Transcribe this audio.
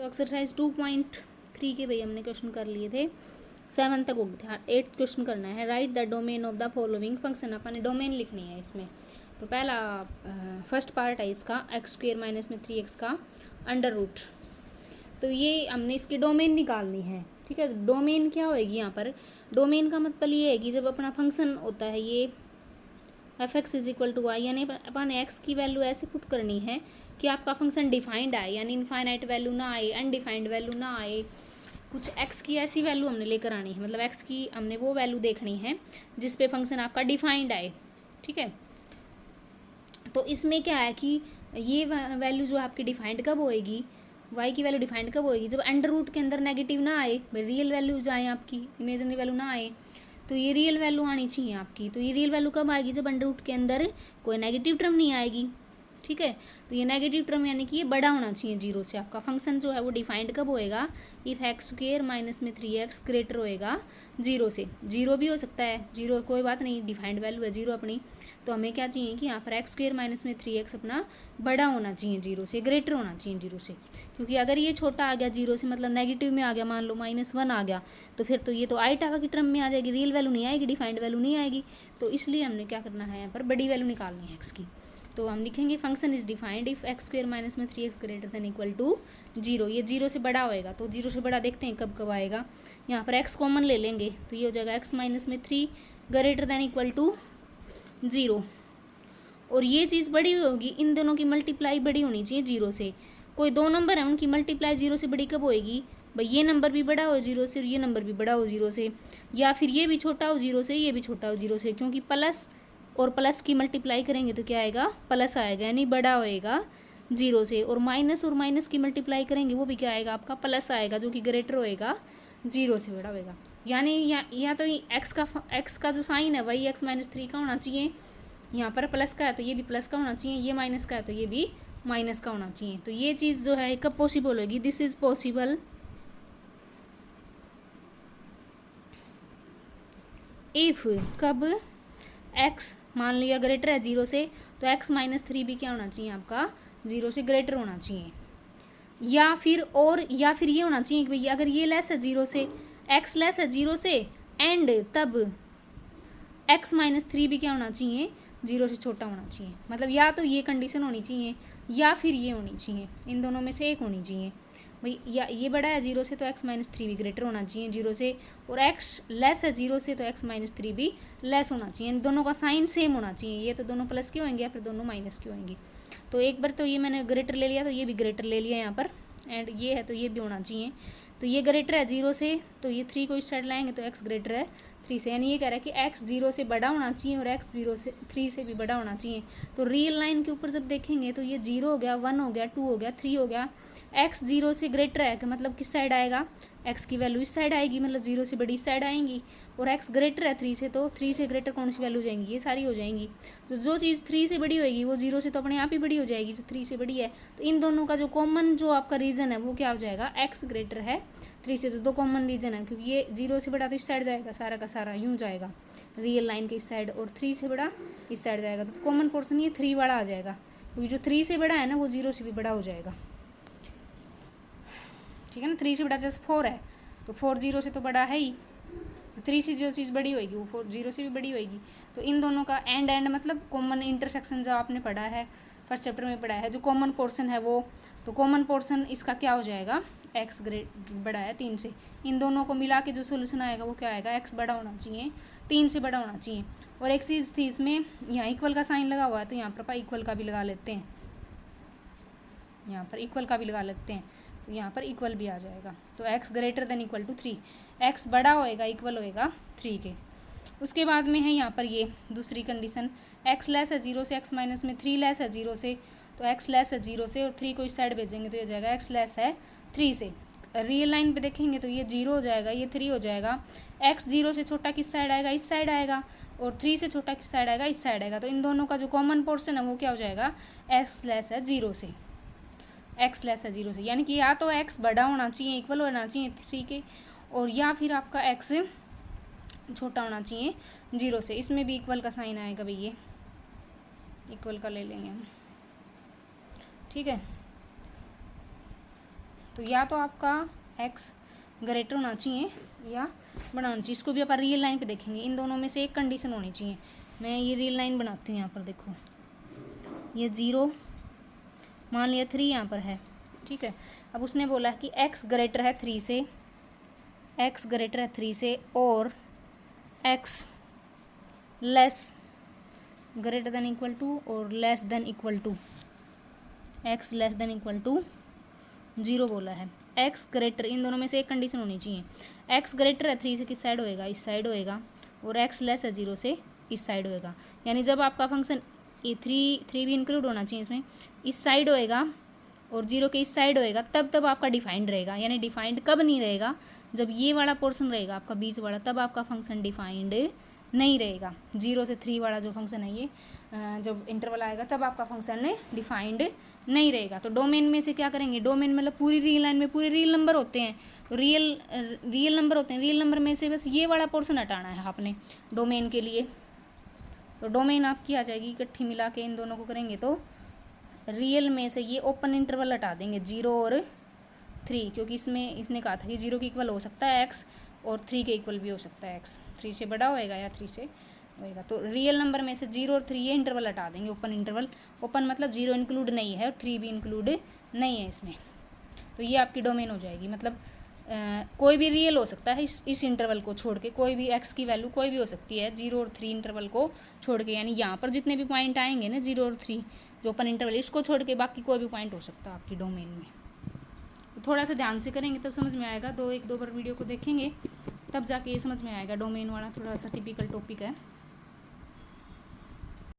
Exercise 2.3 के भाई हमने क्वेश्चन कर लिए थे, 7 तक हो गए थे, 8 क्वेश्चन करना है। Right the domain of the following function, अपने डोमेन लिखनी है इसमें। तो पहला फर्स्ट पार्ट है इसका x² माइनस में 3x का अंडर रूट। तो ये हमने इसकी डोमेन निकालनी है, ठीक है। डोमेन क्या होएगी यहाँ पर, डोमेन का मतलब ये है कि जब अपना फंक्शन होता है ये f(x is equal to Y), यानी अपन x की वैल्यू ऐसे पुट करनी है कि आपका फंक्शन डिफाइंड आए, यानी इनफाइनाइट वैल्यू ना आए, अनडिफाइंड वैल्यू ना आए, कुछ x की ऐसी वैल्यू हमने लेकर आनी है, मतलब x की हमने वो वैल्यू देखनी है जिस पे फंक्शन आपका डिफाइंड आए, ठीक है। तो इसमें क्या है कि ये वैल्यू जो आपकी डिफाइंड कब होएगी, y की वैल्यू डिफाइंड कब होएगी, जब अंडर रूट के अंदर नेगेटिव ना आए, रियल वैल्यूज आए आपकी, इमेजिनरी वैल्यू ना आए। तो ये रियल वैल्यू आनी चाहिए आपकी। तो ये रियल वैल्यू कब आएगी, जब अंडर रूट के अंदर कोई नेगेटिव टर्म नहीं आएगी, ठीक है। तो ये नेगेटिव टर्म यानी कि ये बड़ा होना चाहिए 0 से। आपका फंक्शन जो है वो डिफाइंड कब होएगा, इफ़ x² माइनस में 3x ग्रेटर होएगा 0 से। 0 भी हो सकता है, 0 कोई बात नहीं, डिफाइंड वैल्यू है 0 अपनी। तो हमें क्या चाहिए कि यहाँ पर x² माइनस में 3x अपना बड़ा होना चाहिए 0 से, ग्रेटर होना चाहिए 0 से। क्योंकि अगर ये छोटा आ गया 0 से, मतलब नेगेटिव में आ गया, मान लो -1 आ गया, तो फिर तो ये तो आई टाका की टर्म में आ जाएगी, रियल वैल्यू नहीं आएगी, डिफाइंड वैल्यू नहीं आएगी। तो इसलिए हमने क्या करना है, यहाँ पर बड़ी वैल्यू निकालनी है x की। तो हम लिखेंगे function is defined if x² minus में 3x greater than equal to 0। ये 0 से बड़ा होएगा, तो 0 से बड़ा देखते हैं कब कब आएगा। यहाँ पर x कॉमन ले लेंगे तो ये हो जाएगा x माइनस में 3 ग्रेटर देन इक्वल टू 0। और ये चीज़ बड़ी होगी, इन दोनों की मल्टीप्लाई बड़ी होनी चाहिए 0 से। कोई दो नंबर है उनकी मल्टीप्लाई 0 से बड़ी कब होएगी, भाई ये नंबर भी बड़ा हो 0 से और ये नंबर भी बड़ा हो 0 से, या फिर ये भी छोटा हो 0 से, ये भी छोटा हो 0 से। क्योंकि प्लस और प्लस की मल्टीप्लाई करेंगे तो क्या आएगा, प्लस आएगा, यानी बड़ा होएगा 0 से। और माइनस की मल्टीप्लाई करेंगे वो भी क्या आएगा, आपका प्लस आएगा, जो कि ग्रेटर होएगा 0 से, बड़ा होएगा। यानी या तो एक्स का जो साइन है वही x माइनस 3 का होना चाहिए, यहाँ पर प्लस का है तो ये भी प्लस का होना चाहिए, ये माइनस का है तो ये भी माइनस का होना चाहिए। तो ये चीज़ जो है कब पॉसिबल होगी, दिस इज पॉसिबल इफ, कब x मान लिया ग्रेटर है 0 से, तो x माइनस 3 भी क्या होना चाहिए आपका, 0 से ग्रेटर होना चाहिए। या फिर ये होना चाहिए कि भैया अगर ये लेस है 0 से, x लेस है 0 से, एंड तब x माइनस 3 भी क्या होना चाहिए, 0 से छोटा होना चाहिए। मतलब या तो ये कंडीशन होनी चाहिए या फिर ये होनी चाहिए, इन दोनों में से एक होनी चाहिए। भाई या ये बड़ा है 0 से तो x माइनस 3 भी ग्रेटर होना चाहिए 0 से, और x लेस है 0 से तो x माइनस 3 भी लेस होना चाहिए। इन दोनों का साइन सेम होना चाहिए, ये तो दोनों प्लस के होंगे या फिर दोनों माइनस के होंगे। तो एक बार तो ये मैंने ग्रेटर ले लिया तो ये भी ग्रेटर ले लिया यहाँ पर, एंड ये है तो ये भी होना चाहिए। तो ये ग्रेटर है 0 से, तो ये 3 को इस साइड लाएंगे तो x ग्रेटर है 3 से, यानी ये कह रहा है कि x 0 से बड़ा होना चाहिए और x 3 से भी बड़ा होना चाहिए। तो रियल लाइन के ऊपर जब देखेंगे तो ये 0 हो गया, 1 हो गया, 2 हो गया, 3 हो गया, x 0 से ग्रेटर है कि मतलब किस साइड आएगा, x की वैल्यू इस साइड आएगी, मतलब 0 से बड़ी इस साइड आएंगी। और x ग्रेटर है 3 से, तो 3 से ग्रेटर कौन सी वैल्यू हो जाएंगी, ये सारी हो जाएंगी। तो जो चीज़ 3 से बड़ी होएगी वो 0 से तो अपने आप ही बड़ी हो जाएगी जो 3 से बड़ी है। तो इन दोनों का जो कॉमन जो आपका रीज़न है वो क्या हो जाएगा, x ग्रेटर है 3 से। तो दो कॉमन रीजन है, क्योंकि ये 0 से बड़ा तो इस साइड जाएगा, सारा का सारा यूँ जाएगा रियल लाइन के इस साइड, और 3 से बड़ा इस साइड जाएगा। तो कॉमन पोर्सन ये 3 बड़ा आ जाएगा, क्योंकि जो 3 से बड़ा है ना वो 0 से भी बड़ा हो जाएगा, ठीक है ना। 3 से बड़ा जैसे 4 है तो 4 0 से तो बड़ा है ही, 3 से जो चीज़ बड़ी होएगी वो 4 0 से भी बड़ी होएगी। तो इन दोनों का एंड मतलब कॉमन इंटरसेक्शन जो आपने पढ़ा है फर्स्ट चैप्टर में पढ़ा है, जो कॉमन पोर्शन है वो, तो कॉमन पोर्शन इसका क्या हो जाएगा, x बड़ा है 3 से। इन दोनों को मिला के जो सोल्यूशन आएगा वो क्या आएगा, x बड़ा होना चाहिए 3 से बड़ा होना चाहिए। और एक चीज़ थी इसमें, यहाँ इक्वल का साइन लगा हुआ है तो यहाँ पर इक्वल का भी लगा लेते हैं, यहाँ पर इक्वल का भी लगा लेते हैं, तो यहाँ पर इक्वल भी आ जाएगा। तो x greater than equal to 3, x बड़ा होएगा इक्वल होएगा 3 के। उसके बाद में है यहाँ पर ये दूसरी कंडीशन, x लेस है 0 से, x माइनस में 3 लेस है 0 से, तो x लेस है 0 से और 3 को इस साइड भेजेंगे तो ये जाएगा x लेस है 3 से। रियल लाइन पे देखेंगे तो ये 0 हो जाएगा, ये 3 हो जाएगा, x 0 से छोटा किस साइड आएगा, इस साइड आएगा, और 3 से छोटा किस साइड आएगा, इस साइड आएगा। तो इन दोनों का जो कॉमन पोर्शन है वो क्या हो जाएगा, x लेस है 0 से, x लेस है 0 से, यानी कि या तो x बड़ा होना चाहिए इक्वल होना चाहिए 3 के, और या फिर आपका x छोटा होना चाहिए 0 से। इसमें भी इक्वल का साइन आएगा भाई, ये इक्वल का ले लेंगे हम, ठीक है। तो या तो आपका एक्स ग्रेटर होना चाहिए या बड़ा होना चाहिए। इसको भी अपन रियल लाइन पे देखेंगे, इन दोनों में से एक कंडीशन होनी चाहिए। मैं ये रियल लाइन बनाती हूँ यहाँ पर, देखो ये 0 मान लिया 3 यहाँ पर है, ठीक है। अब उसने बोला है कि एक्स ग्रेटर है 3 से, एक्स ग्रेटर है 3 से और x less greater than equal to और less than equal to, x less than equal to 0 बोला है। एक्स ग्रेटर, इन दोनों में से एक कंडीशन होनी चाहिए। एक्स ग्रेटर है 3 से किस साइड होएगा, इस साइड होएगा, और एक्स लेस है 0 से इस साइड होएगा। यानी जब आपका फंक्शन ये थ्री भी इंक्लूड होना चाहिए इसमें, इस साइड होएगा और 0 के इस साइड होएगा, तब आपका डिफाइंड रहेगा। यानी डिफाइंड कब नहीं रहेगा, जब ये वाला पोर्शन रहेगा आपका बीच वाला, तब आपका फंक्शन डिफाइंड नहीं रहेगा। 0 से 3 वाला जो फंक्शन है ये जब इंटरवल आएगा तब आपका फंक्शन डिफाइंड नहीं रहेगा। तो डोमेन में से क्या करेंगे, डोमेन मतलब पूरी रियल लाइन में पूरे रियल नंबर होते हैं, तो रियल नंबर होते हैं, रियल नंबर में से बस ये वाला पोर्शन हटाना है आपने डोमेन के लिए। तो डोमेन आपकी आ जाएगी, इकट्ठी मिला के इन दोनों को करेंगे तो रियल में से ये ओपन इंटरवल हटा देंगे 0 और 3, क्योंकि इसमें इसने कहा था कि 0 के इक्वल हो सकता है एक्स और 3 के इक्वल भी हो सकता है एक्स, 3 से बड़ा होएगा या 3 से होएगा। तो रियल नंबर में से 0 और 3 ये इंटरवल हटा देंगे, ओपन इंटरवल। ओपन मतलब 0 इंक्लूड नहीं है और 3 भी इंक्लूड नहीं है इसमें। तो ये आपकी डोमेन हो जाएगी। मतलब कोई भी रियल हो सकता है इस इंटरवल को छोड़ के, कोई भी एक्स की वैल्यू कोई भी हो सकती है 0 और 3 इंटरवल को छोड़ के। यानी यहाँ पर जितने भी पॉइंट आएंगे ना 0 और 3 जो ओपन इंटरवल, इसको छोड़ के बाकी कोई भी पॉइंट हो सकता है आपकी डोमेन में। तो थोड़ा सा ध्यान से करेंगे तब समझ में आएगा, एक दो बार वीडियो को देखेंगे तब जाके ये समझ में आएगा। डोमेन वाला थोड़ा सा टिपिकल टॉपिक है।